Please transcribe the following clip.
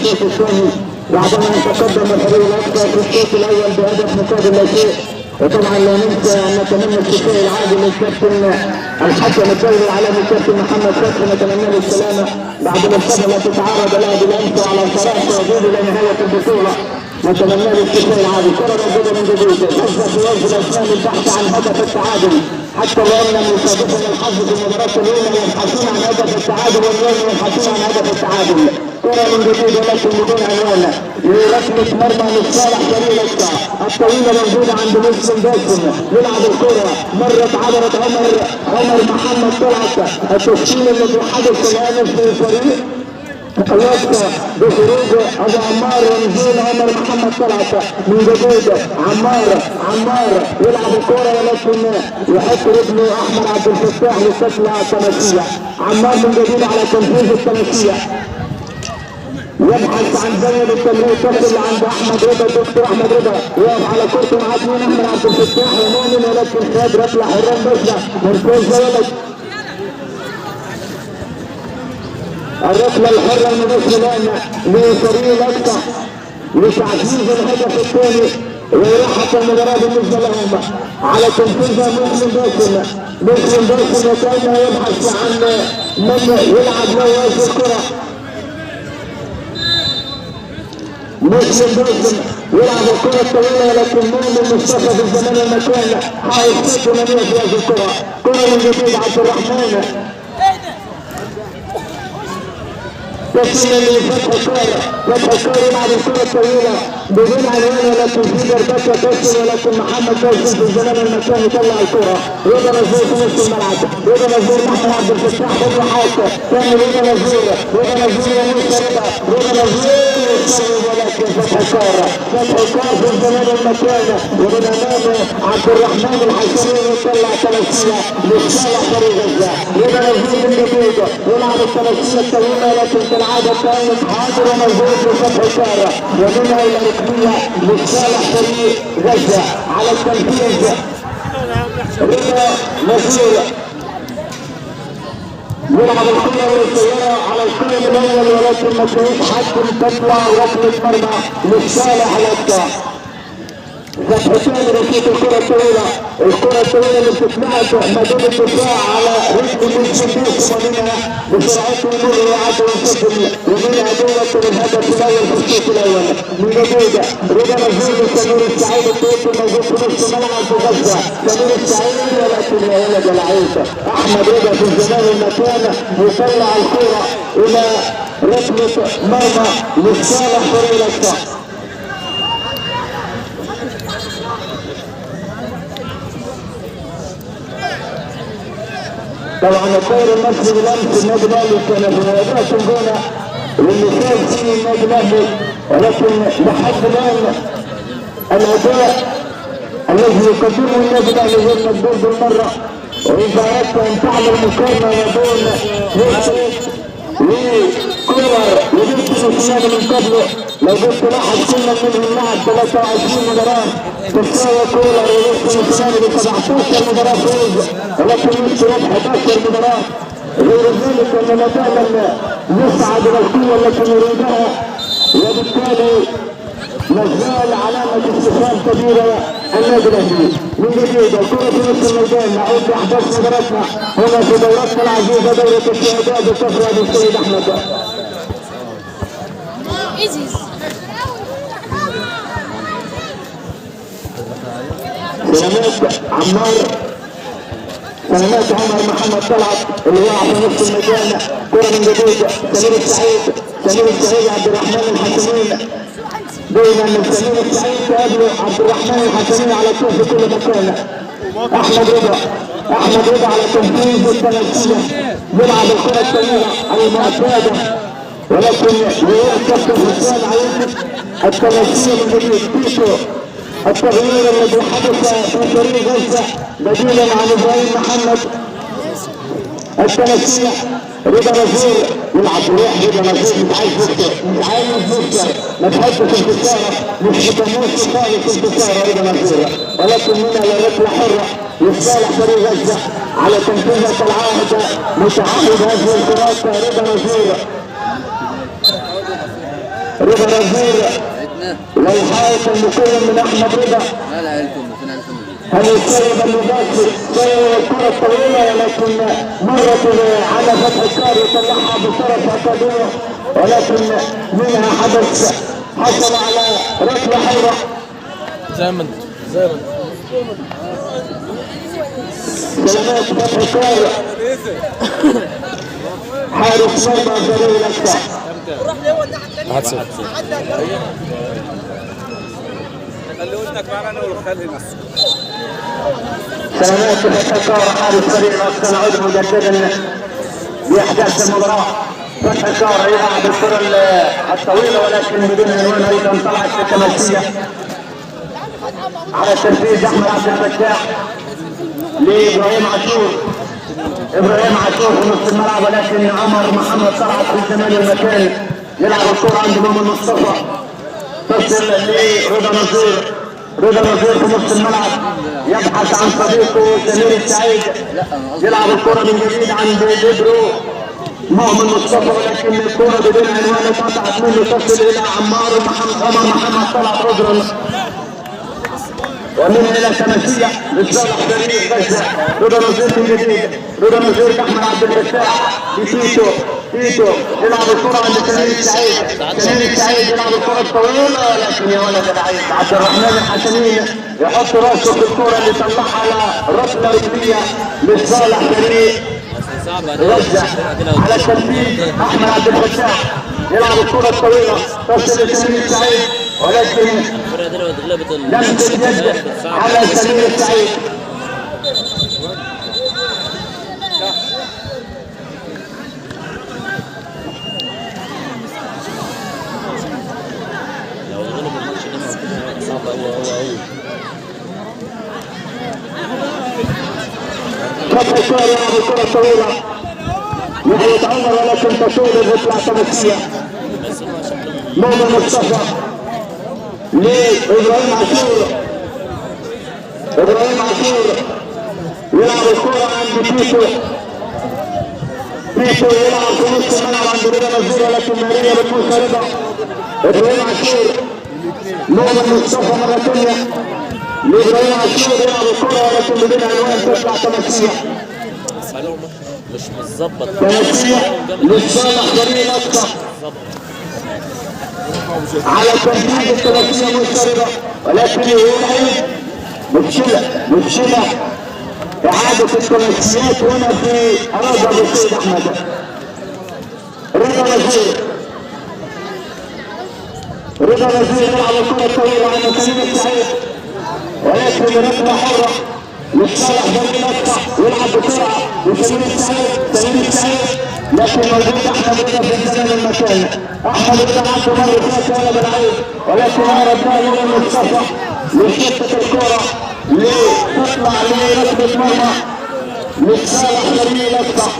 الشوط الثاني بعدما تقدم الفريق الاكثر في الشوط الاول بهدف مقابل لا شيء. وطبعا لا ننسى ان نتمنى الشفاء العاجل للكابتن الحكم الدولي العالمي الكابتن محمد فتحي، نتمنى له السلامه بعد الاصابه التي تعرض لها بالامس على صراع وجود الى نهايه البطوله. نتمنى له الشفاء العاجل. كره موجوده من جديد، غزه في وجه الاسنان للبحث عن هدف التعادل، حتى الان لم يصادفنا الحظ في المباراه الاولى يبحثون عن هدف التعادل واليوم يبحثون عن هدف التعادل. كره من جديد ولكن بدون عنوان لركله مرمى لصالح فريق الاقصى. الطويله موجوده عند مسلم باسم، يلعب الكره مرت عبرت عمر محمد طلعت. التشكيل الذي حدث الان في فريق الاقصى بخروج ابو عمار ونزول عمر محمد طلعت من جديد. عمار يلعب الكره ولكن يحط رجله احمد عبد الفتاح لشكل تماسيه. عمار من جديد على تنفيذ التماسيه، يبحث عن زاويه التمرير تصل عند احمد رضا. الدكتور احمد رضا يقف على كرته مع اثنين احمد عبد الفتاح ومؤمن، ولكن خد ركله حرام بشرة من فوز ولد. الركله الحره المباشره الان لفريق الاقصى لتعزيز الهدف الثاني وراحه المباراه بالنسبه لهم. على تنفيذها مسلم باسم وكانه يبحث عن من يلعب له هذه الكره. مسلم باسم يلعب الكره الطويله ولكن مؤمن مصطفى في الزمان المكان حاول يسد منيع في هذه الكره. كره من جديد عبد الرحمن تسلم لفتح الكار يلعب الكره الطويله بدون عنوان ولكن في دربكه تصل، ولكن محمد توفيق في الزمان المكان يطلع الكره. رضا نزور في نص الملعب، رضا نزور احمد عبد الفتاح رضا حاطه ثاني رضا نزور يموت رضا نزور ولكن فتح الكار في الزمان المكان ومن امامه عبد الرحمن الحسني يطلع ثلاثيه لصالح فريق غزه. رضا نزور من جديد يلعب الثلاثيه الطويله ولكن كالعاده كانت حاضر وموجود لفتح الكار ومنها الى ركنيه لصالح فريق غزه. على التنفيذ رضا نزور يلعب الكره والسياره على القلم الاول ولكن ما تلاقيش حد تطلع ركله مرمى لصالح الاقصى. فتحتان ركله الكره الطويله اللي بتتلعب ما بين الدفاع على رجل مسلم باسم ومنها بسرعته يمر ويعدي ويسجل ومنها دورة الهدف الاول في الشوط الاول. من جديد رضا نزول سمير السعيد الطويل موجود في نص الملعب في غزه. سمير السعيد ولكن يا ولد العيد احمد رضا في الزمان المكان يطلع الكره الى ركله مرمى لصالح فريق الاقصى. طبعا الدوري المصري بالامس النادي الاهلي كان في مواجهه الجونه واللي فاز فيه النادي الاهلي، ولكن لحد الان الاداء الذي يقدمه النادي الاهلي غير مقبول بالمره. واذا اردت ان تعمل مقارنه ما بين وكولر وبنت سفيان من قبله، لو جبت لاحظ كل منهم لعب 23 مباراه تساوي كولر وبنت سفيان ب 17 مباراه فوز، ولكن يمكن 11 مباراه. غير ذلك اننا دائما نسعى الى القوه التي نريدها، وبالتالي مازال علامه استفهام كبيره النادي الاهلي. من جديد الكره في نصف الميدان نعود لاحداث مباراتنا هنا في دورتنا العزيزه دوره الشهداء بكفر ابو السيد احمد. سلامات عمر محمد طلعت اللي وقع في نصف الميدان. كره من جديد سمير السعيد عبد الرحمن الحسنين. دائما من سمير السعيد تقابله عبد الرحمن الحسنين على طول في كل مكان. احمد رضا على تنفيذ التنفيذ يلعب الكره الطويله المعتاده، ولكن يكتب حسام عيد التنفيذ من جديد. تيتو التغيير الذي حدث في فريق غزه بديلا عن ابراهيم محمد. التنفيذ رضا نزور يلعب بروح. رضا نزور مش عايز يخسر ما تحبش الخساره، مش متموش خالص الخساره رضا نزور، ولكن هنا لركله حره لصالح فريق غزه على تنفيذ العهد متعهد هذه الكرات رضا نزور. رضا نزير والحارس المكون من احمد رضا. هنسيب المباشر زي الكرة الطويلة ولكن مرت على فتح الكار يطلعها بطرف اكاديمية ولكن منها حدث حصل على ركلة حرة. زمن سلامات فتح الكار حارس مرمى زميل الاكثر. سلامات فتح الكار حارس فريق الاكثر نعود مجددا باحداث المباراة. فتح الكار يلعب الكرة الطويلة ولكن بدون عنوان ايضا طلعت التماسية على تنفيذ احمد عبد الفتاح لابراهيم عاشور. ابراهيم عاشور في نص الملعب ولكن عمر محمد طلعت في زمان المكان يلعب الكرة عند مؤمن مصطفى تصل لرضا نزير. رضا نزير في نص الملعب يبحث عن صديقه سمير السعيد يلعب الكرة من جديد عند ليبرو مؤمن مصطفى ولكن الكرة بدون عنوان اتقطعت منه تصل الى عمار محمد طلعت رجلا ومن الى تماسية لصالح فريق غزة. رضا نزير من جديد. رضا نزير احمد عبد الفتاح لتيتو يلعب الكرة عند سمير السعيد يلعب الكرة الطويلة لكن يا ولد العيد عبد الرحمن الحسنين يحط راسه في الكرة اللي طلعها على ركلة ركنية لصالح فريق غزة. على التنفيذ احمد عبد الفتاح يلعب الكرة الطويلة تصل لسمير السعيد ولكن لمسة يد على سمير السعيد. فتح الكرة يلعب الكرة الطويلة ناحية عمر ولكن تطول وتطلع تماسية. مؤمن مصطفى لابراهيم عاشور. ابراهيم عاشور يلعب الكرة عند تيتو يلعب في نص الملعب عند رضا نزير ولكن ماريا بتموسى رضا. ابراهيم عاشور مؤمن مصطفى مرة ثانية لابراهيم عاشور يلعب الكرة ولكن بدون عنوان تطلع تماسية. مش متظبط تماسية لصالح فريق الاقصى على تنفيذ التماسية مستمرة ولكن يوم مشكلة إعادة التماسيات هنا في أراضي أبو سيد أحمد. رضا نزير يلعب الكرة الطويلة عند سمير السعيد ولكن ركلة حرة لصالح فريق الاقصى يلعب بسرعة لسمير السعيد لكن موجود احمد رضا في زمان المكان. احمد رضا عنده مره فات ولا بالعيد ولكن اردناه الى مصطفى لشتة الكرة لتطلع لركبة مرمى لصالح فريق الاقصى.